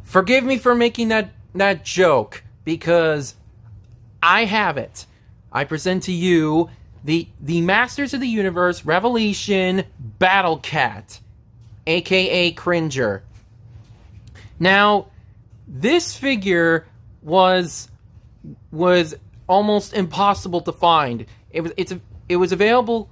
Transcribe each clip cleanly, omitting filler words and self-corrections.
Forgive me for making that joke, because I have it. I present to you the Masters of the Universe Revelation Battle Cat, aka Cringer. Now, this figure was almost impossible to find. It was available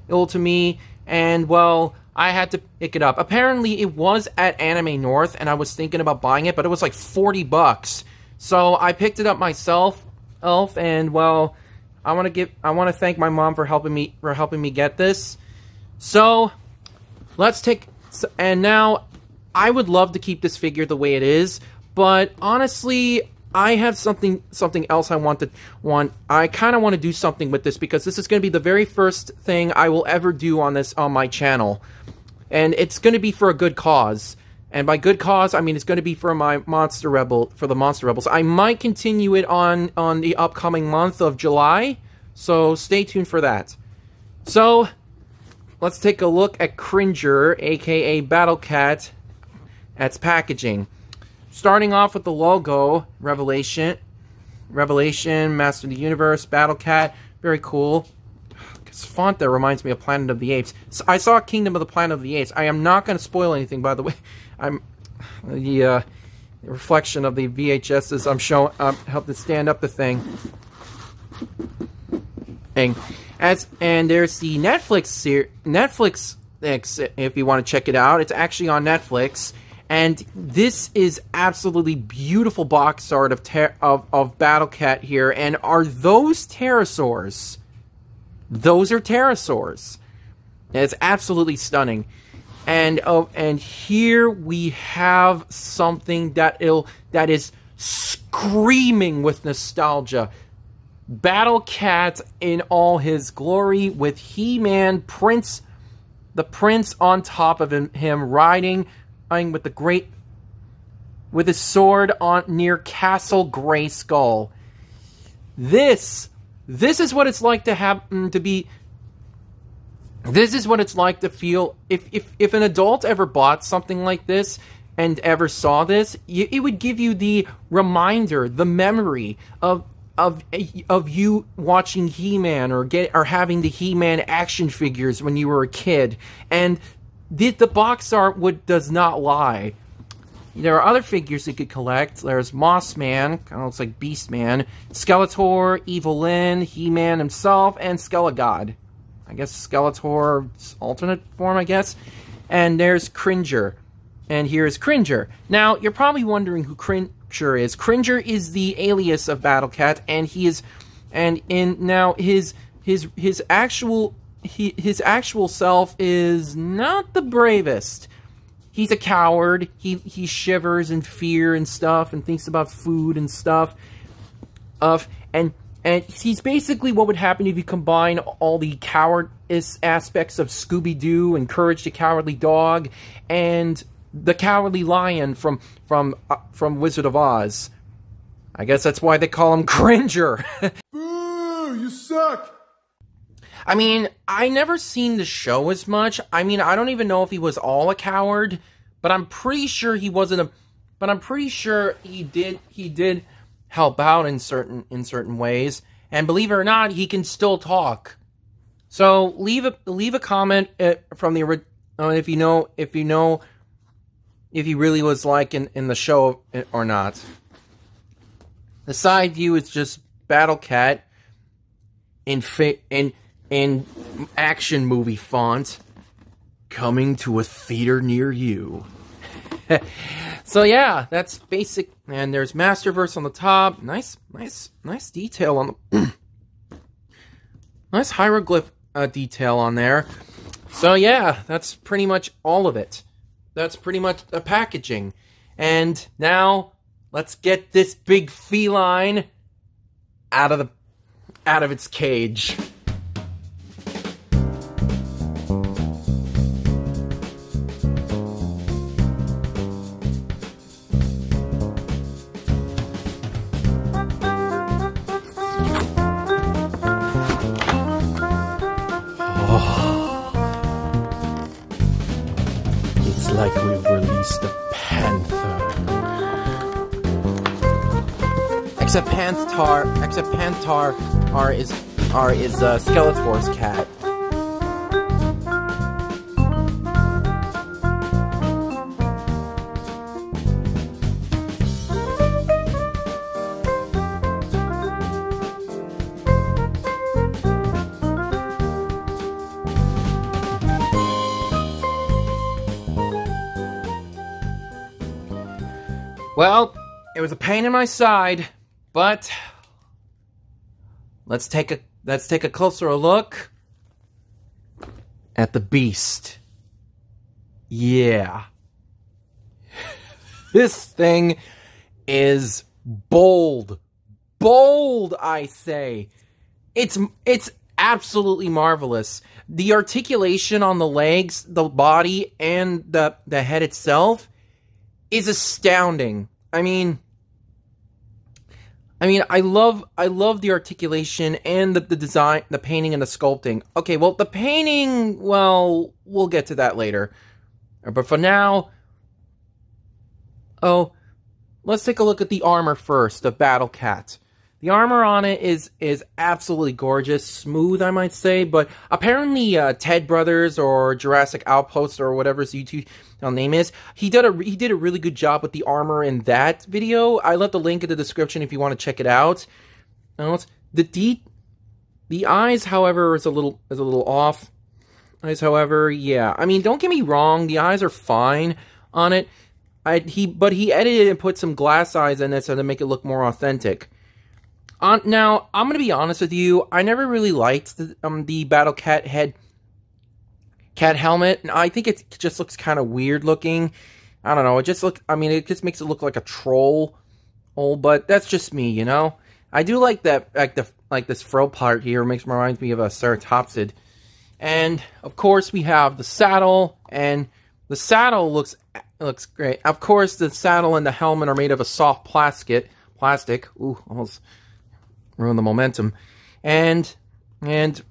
to me, and well, I had to pick it up. Apparently, it was at Anime North, and I was thinking about buying it, but it was like $40. So I picked it up myself, and well, I want to thank my mom for helping me get this. So and now I would love to keep this figure the way it is, but honestly, I have something else I want. I kind of want to do something with this, because this is going to be the very first thing I will ever do on my channel, and it's going to be for a good cause. And by good cause, I mean it's going to be for the Monster Rebels. I might continue it on the upcoming month of July, so stay tuned for that. So let's take a look at Cringer, aka Battle Cat, at its packaging. Starting off with the logo, Revelation, Master of the Universe, Battle Cat, very cool. This font there reminds me of Planet of the Apes. So I saw Kingdom of the Planet of the Apes. I am not going to spoil anything, by the way. The reflection of the VHSs I'm showing, helped to stand up the thing. And there's the Netflix, if you want to check it out. It's actually on Netflix. And this is absolutely beautiful box art of Battle Cat here. And are those pterosaurs? Those are pterosaurs. And it's absolutely stunning. And here we have something that is screaming with nostalgia. Battle Cat in all his glory, with He-Man, the Prince on top of him riding with his sword near Castle Grayskull. This is what it's like to have to be. This is what it's like to feel if an adult ever bought something like this and ever saw this. It would give you the reminder, the memory of you watching He-Man or having the He-Man action figures when you were a kid. And the box art does not lie. There are other figures you could collect. There's Moss Man, kind of looks like Beast Man, Skeletor, Evil-Lyn, He-Man himself, and Skelegod. I guess Skeletor's alternate form, I guess. And there's Cringer. And here's Cringer. Now, you're probably wondering who Cringer is. Cringer is the alias of Battle Cat, and his actual self is not the bravest. He's a coward. He shivers in fear and stuff, and thinks about food and stuff. And he's basically what would happen if you combine all the cowardice aspects of Scooby-Doo and Courage the Cowardly Dog and the Cowardly Lion from Wizard of Oz. I guess that's why they call him Cringer. Boo! You suck! I mean, I never seen the show as much. I mean, I don't even know if he was all a coward, but I'm pretty sure he wasn't but I'm pretty sure he did help out in certain ways. And believe it or not, he can still talk. So leave a comment from the if he really was like in the show or not. The side view is just Battle Cat in action movie font, coming to a theater near you. So yeah, that's basic. And there's Masterverse on the top. Nice detail on the nice hieroglyph detail on there. So yeah, that's pretty much all of it. That's pretty much the packaging. And now let's get this big feline out of its cage. Like we've released a panther. Except Pantar is Skeletor's cat. Well, it was a pain in my side, but let's take a closer look at the beast. Yeah. This thing is bold. Bold, I say. It's absolutely marvelous. The articulation on the legs, the body, and the head itself is astounding. I mean, I love the articulation and the design, the painting and the sculpting. Okay, well, the painting, well, we'll get to that later. But for now, let's take a look at the armor first, the Battle Cat. The armor on it is absolutely gorgeous, smooth, I might say, but apparently Ted Brothers or Jurassic Outpost or whatever his YouTube name is, he did a really good job with the armor in that video. I left the link in the description if you want to check it out. The eyes, however, is a little off. Eyes, however, yeah. I mean, don't get me wrong, the eyes are fine on it. But he edited and put some glass eyes in it so to make it look more authentic. Now, I'm going to be honest with you. I never really liked the Battle Cat cat helmet. And I think it just looks kind of weird looking. I don't know. It just makes it look like a troll. Oh, but that's just me, you know. I do like that, like this frill part here. Reminds me of a Ceratopsid. And of course, we have the saddle, and the saddle looks great. Of course, the saddle and the helmet are made of a soft plastic. Ooh, almost ruin the momentum. And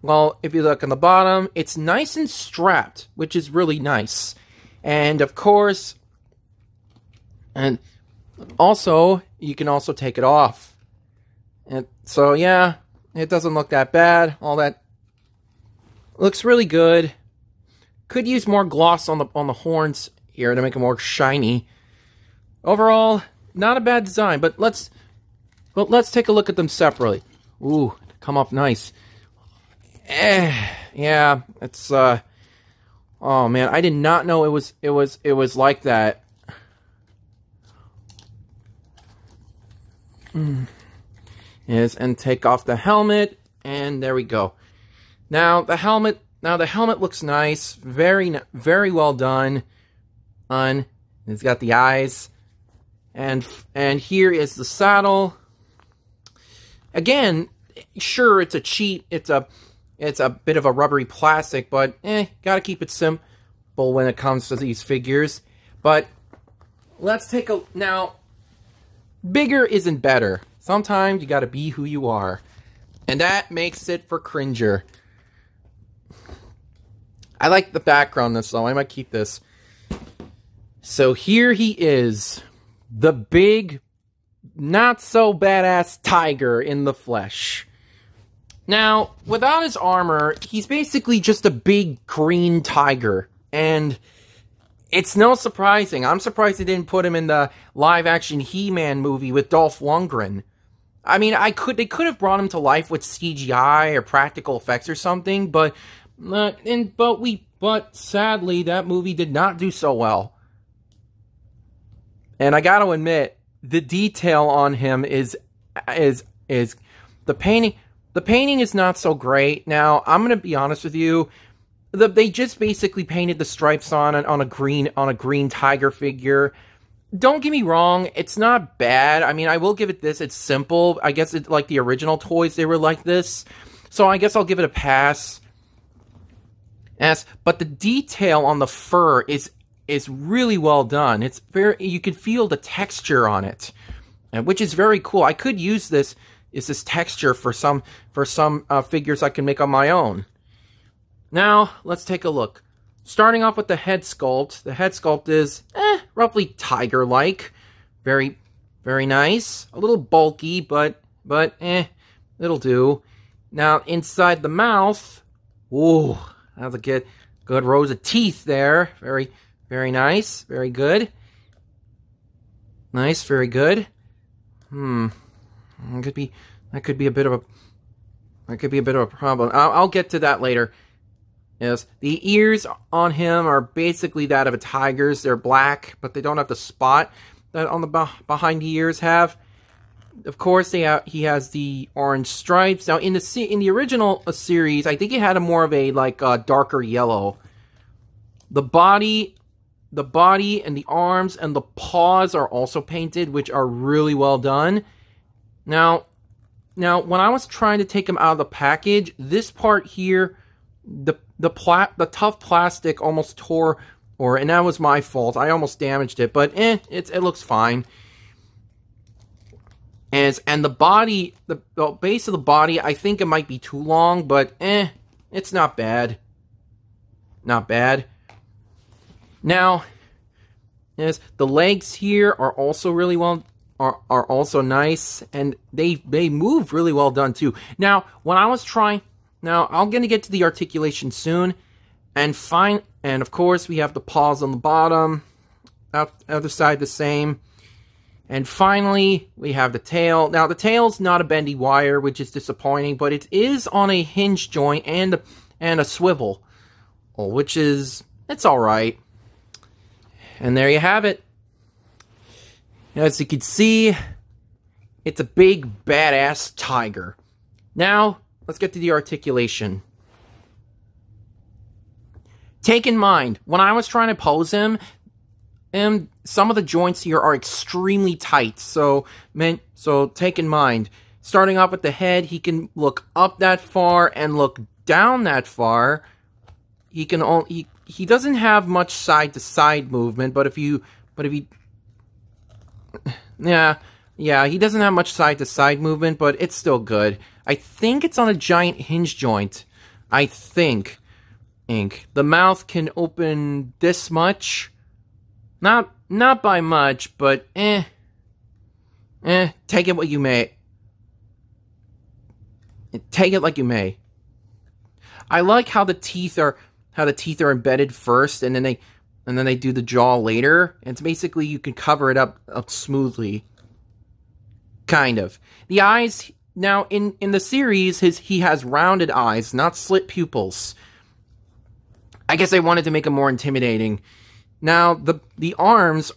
well, if you look on the bottom, it's nice and strapped, which is really nice. And of course, and also, you can also take it off. And so yeah, it doesn't look that bad. All that looks really good. Could use more gloss on the horns here to make it more shiny. Overall, not a bad design, but let's take a look at them separately. Ooh, come off nice. Yeah, it's oh man, I did not know it was like that. Yes, and take off the helmet, and there we go. Now the helmet looks nice, very well done. It's got the eyes, and here is the saddle. Again, sure, it's a cheat. It's a bit of a rubbery plastic, but gotta keep it simple when it comes to these figures. But let's take a now. Bigger isn't better. Sometimes you gotta be who you are, and that makes it for Cringer. I like the background this though. I might keep this. So here he is, the big, not so badass tiger in the flesh. Now, without his armor, he's basically just a big green tiger, and it's no surprising. I'm surprised they didn't put him in the live-action He-Man movie with Dolph Lundgren. I mean, they could have brought him to life with CGI or practical effects or something, but sadly that movie did not do so well. And I got to admit, the detail on him is the painting. The painting is not so great. Now, I'm going to be honest with you. They just basically painted the stripes on a green tiger figure. Don't get me wrong, it's not bad. I mean, I will give it this. It's simple. I guess it's like the original toys, they were like this. So I guess I'll give it a pass. But the detail on the fur is really well done. It's you can feel the texture on it, which is very cool. I could use this texture for some figures I can make on my own. Now, let's take a look. starting off with the head sculpt. The head sculpt is roughly tiger-like. Very, very nice. A little bulky, but it'll do. Now, inside the mouth, ooh, that's a good rows of teeth there. Very, very nice. Very good. Nice, very good. That could be a bit of a problem. I'll get to that later. Yes, the ears on him are basically that of a tiger's. They're black, but they don't have the spot that on the behind the ears have. Of course, he has the orange stripes. Now, in the original series, I think it had a more of a darker yellow. The body and the arms and the paws are also painted, which are really well done. Now, when I was trying to take him out of the package, this part here, the tough plastic almost tore, and that was my fault. I almost damaged it, but it looks fine. And the body, the base of the body, I think it might be too long, but it's not bad. Not bad. Now, yes, the legs here are also really well, are also nice, and they move really well done too. Now, when I was trying, now I'm gonna get to the articulation soon, and of course we have the paws on the bottom, other side the same. And finally, we have the tail. Now, the tail's not a bendy wire, which is disappointing, but it is on a hinge joint and a swivel, which is, it's alright. And there you have it. As you can see, it's a big, badass tiger. Now, let's get to the articulation. Take in mind, when I was trying to pose him, some of the joints here are extremely tight, so take in mind. Starting off with the head, he can look up that far and look down that far. He doesn't have much side-to-side movement, he doesn't have much side-to-side movement, but it's still good. I think it's on a giant hinge joint. I think. The mouth can open this much. Not by much, but take it what you may. Take it like you may. I like how the teeth are embedded first, and then they do the jaw later. And it's basically you can cover it up smoothly. Kind of. The eyes, now in the series, he has rounded eyes, not slit pupils. I guess I wanted to make him more intimidating. Now the arms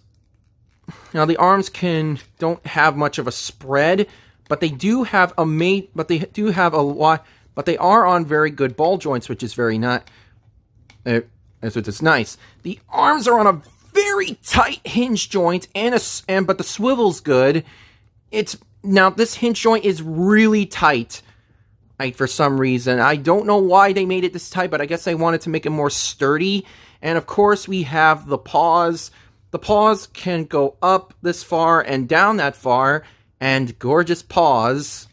don't have much of a spread, but they do have but they are on very good ball joints, which is very nice. It's nice. The arms are on a very tight hinge joint, but the swivel's good. Now this hinge joint is really tight. For some reason, I don't know why they made it this tight, but I guess they wanted to make it more sturdy. And of course, we have the paws. The paws can go up this far and down that far, and gorgeous paws.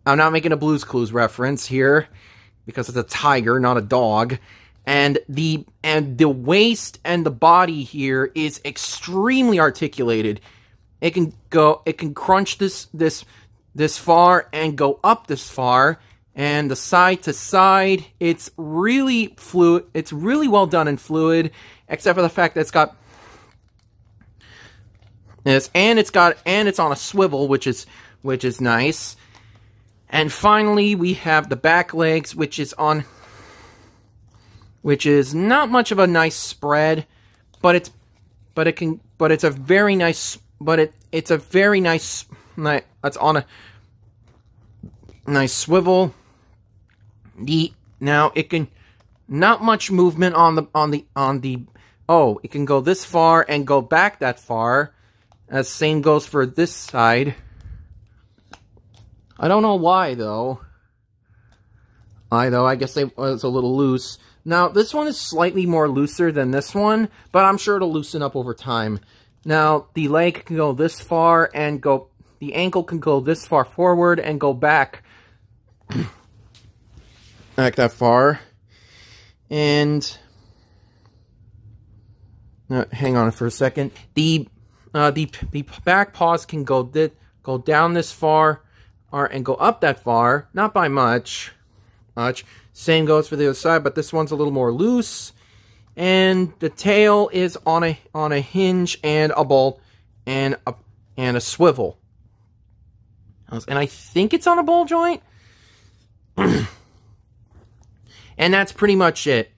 I'm not making a Blue's Clues reference here, because it's a tiger, not a dog. And the waist and the body here is extremely articulated. It can crunch this far and go up this far, and the side to side, it's really fluid. It's really well done and fluid, except for the fact that it's got this, and it's on a swivel, which is nice. And finally, we have the back legs, which is not much of a nice spread, it's a very nice That's on a nice swivel. Now it can not much movement it can go this far and go back that far. As same goes for this side. I don't know why though. I guess it was a little loose. Now this one is slightly more looser than this one, but I'm sure it'll loosen up over time. Now the leg can go this far and the ankle can go this far forward and go back that far. And hang on for a second. The back paws can go down this far, and go up that far. Not by much. Same goes for the other side, but this one's a little more loose. And the tail is on a hinge and a bolt and a swivel. And I think it's on a ball joint. And that's pretty much it.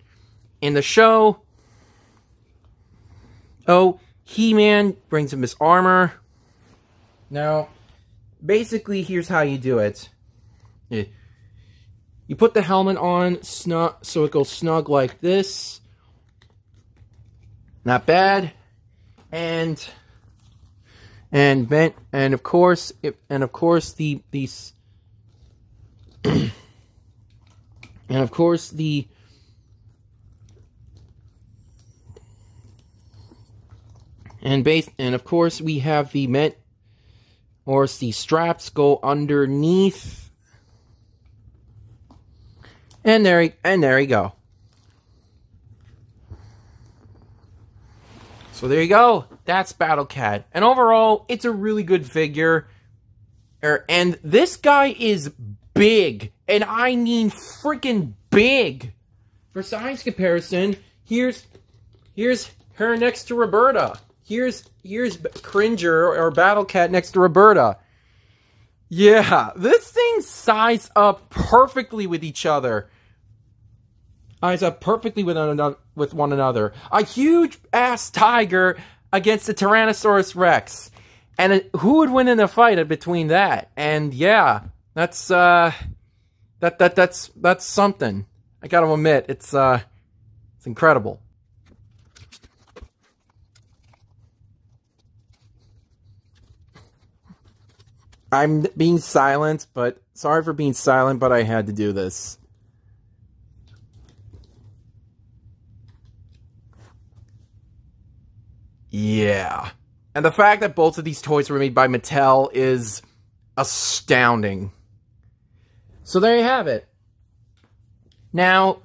In the show, He-Man brings him his armor. Now, basically, here's how you do it. You put the helmet on so it goes snug like this. Not bad. And of course the we have the straps go underneath. And there you go. So there you go. That's Battle Cat. And overall, it's a really good figure. And this guy is big. And I mean freaking big. For size comparison, here's her next to Roberta. Here's Cringer or Battle Cat next to Roberta. Yeah, this thing size up perfectly with each other. Eyes up perfectly with one another. A huge ass tiger against a Tyrannosaurus Rex, and who would win in a fight between that? And yeah, that's something. I gotta admit, it's incredible. I'm being silent, but sorry for being silent, but I had to do this. Yeah. And the fact that both of these toys were made by Mattel is astounding. So there you have it. Now,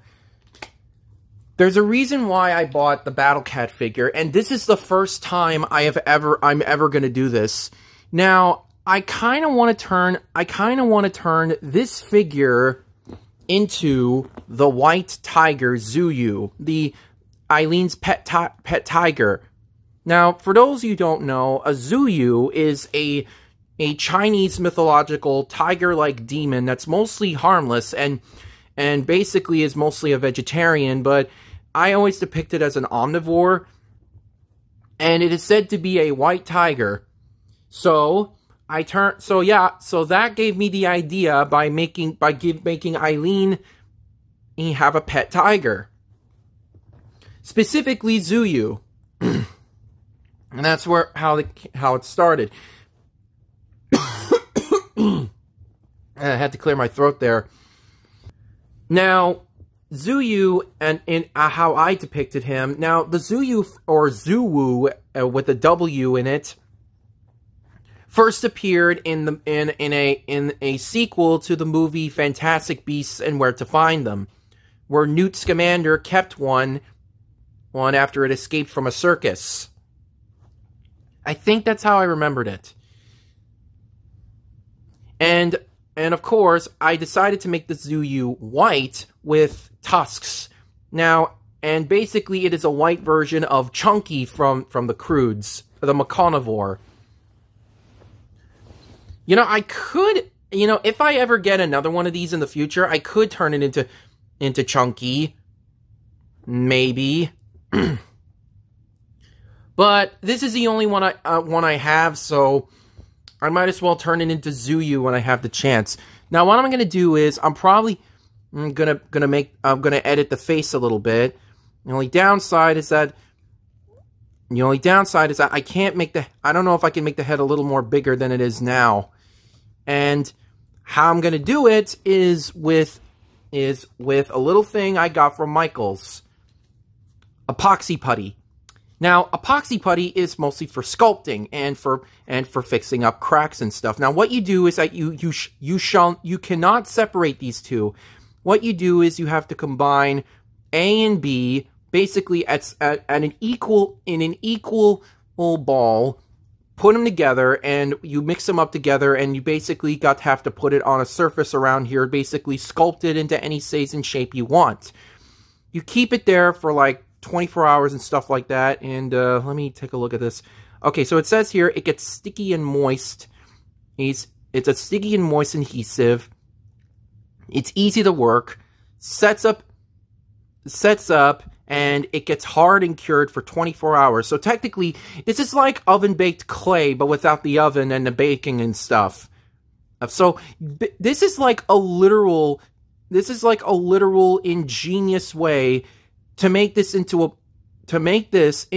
there's a reason why I bought the Battle Cat figure, and this is the first time I'm ever going to do this. Now, I kind of want to turn this figure into the white tiger Zuyu, the Eileen's pet tiger. Now, for those of you who don't know, a Zuyu is a Chinese mythological tiger-like demon that's mostly harmless and basically is mostly a vegetarian, but I always depict it as an omnivore, and it is said to be a white tiger. So that gave me the idea by making Eileen have a pet tiger, specifically Zuyu. And that's how it started. I had to clear my throat there. Now, Zuyu and how I depicted him. Now, the Zuyu or Zuwu with a W in it first appeared in a sequel to the movie Fantastic Beasts and Where to Find Them, where Newt Scamander kept one after it escaped from a circus. I think that's how I remembered it. And of course, I decided to make the Zuyu white with tusks. Now, and basically it is a white version of Chunky from the Croods, the Meconivore. You know, I could, if I ever get another one of these in the future, I could turn it into Chunky. Maybe. But this is the only one I have, so I might as well turn it into Zuyu when I have the chance. Now, what I'm gonna do is I'm gonna edit the face a little bit. The only downside is that I can't make I don't know if I can make the head a little more bigger than it is now. And how I'm gonna do it is with a little thing I got from Michaels. Epoxy putty. Now, epoxy putty is mostly for sculpting and for fixing up cracks and stuff. Now, what you do is that you cannot separate these two. What you do is you have to combine A and B basically at an equal ball. Put them together, and you mix them up together, and you basically have to put it on a surface around here, basically sculpt it into any size and shape you want. You keep it there for like 24 hours and stuff like that, and let me take a look at this. Okay, so it says here, it gets sticky and moist. It's a sticky and moist adhesive. It's easy to work, sets up, and it gets hard and cured for 24 hours. So technically, this is like oven-baked clay, but without the oven and the baking and stuff. So this is like a literal ingenious way to make this into a, this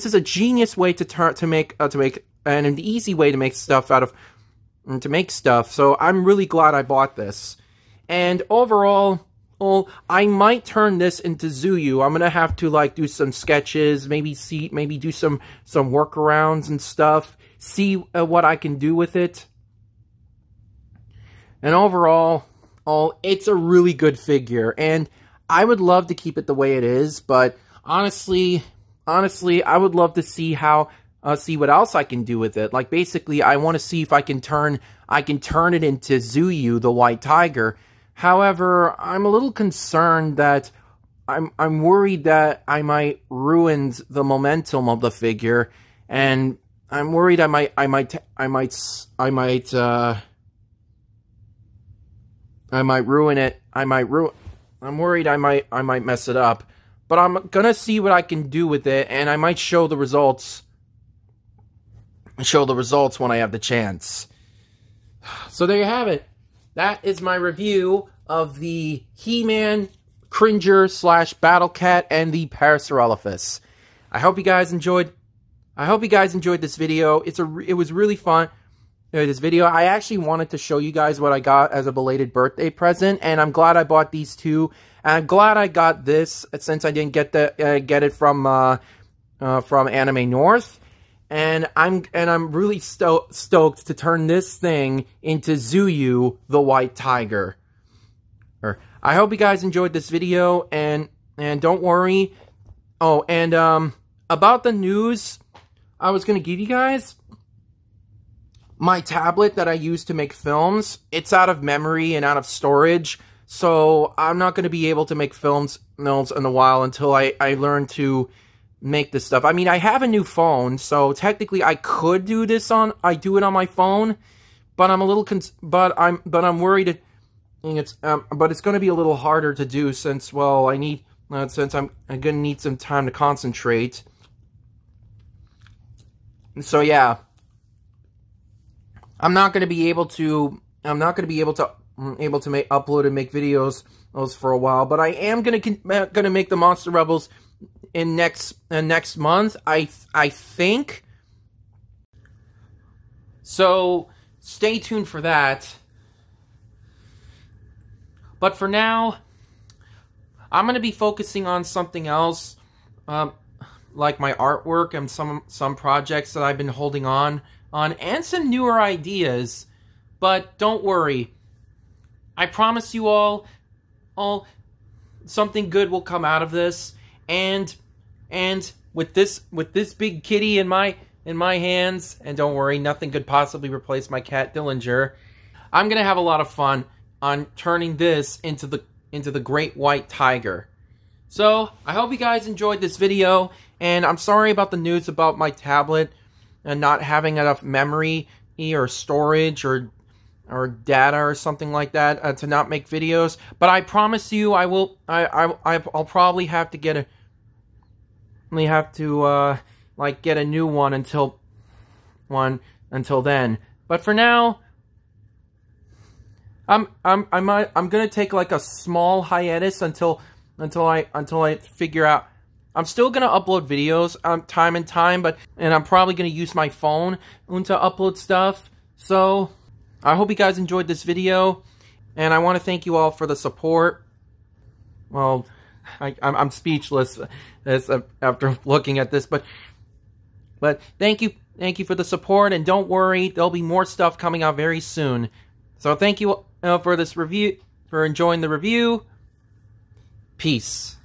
is a genius way to make and an easy way to make stuff stuff. So I'm really glad I bought this. And overall, I might turn this into Zuyu. I'm gonna have to like do some sketches, maybe do some workarounds and stuff. See what I can do with it. And overall, it's a really good figure, and I would love to keep it the way it is. But honestly, I would love to see see what else I can do with it. Like basically, I want to see if I can turn it into Zuyu, the white tiger. However, I'm a little concerned that I'm worried that I might ruin the momentum of the figure, and I'm worried I'm worried I might mess it up. But I'm gonna see what I can do with it, and I might show the results when I have the chance. So there you have it. That is my review of the He-Man, Cringer / Battle Cat, and the Parasaurolophus. I hope you guys enjoyed this video. It was really fun. This video, I actually wanted to show you guys what I got as a belated birthday present, and I'm glad I bought these two. And I'm glad I got this since I didn't get it from Anime North. And I'm really stoked to turn this thing into Zuyu, the white tiger. I hope you guys enjoyed this video, and don't worry. Oh, and about the news, I was gonna give you guys my tablet that I use to make films. It's out of memory and out of storage, so I'm not gonna be able to make films in a while until I learn to make this stuff. I mean, I have a new phone, so technically I could do this I do it on my phone, but I'm a little but I'm worried but it's going to be a little harder to do since since I'm going to need some time to concentrate. So yeah, I'm not going to be able to upload and make videos for a while, but I am going to make the Monster Rebels in next month, I think. So stay tuned for that. But for now, I'm going to be focusing on something else, like my artwork and some projects that I've been holding on, and some newer ideas. But don't worry, I promise you all something good will come out of this. And with this big kitty in my hands, and don't worry, nothing could possibly replace my cat Dillinger. I'm gonna have a lot of fun on turning this into the great white tiger. So I hope you guys enjoyed this video, and I'm sorry about the news about my tablet and not having enough memory or storage or data or something like that to not make videos. But I promise you, I'll probably have to get a get a new one until then. But for now, I'm gonna take like a small hiatus until I figure out. I'm still gonna upload videos time and time, and I'm probably gonna use my phone to upload stuff. So I hope you guys enjoyed this video, and I want to thank you all for the support. Well, I'm speechless after looking at this, but thank you for the support, and don't worry, there'll be more stuff coming out very soon. So thank you for this review. for enjoying the review. Peace.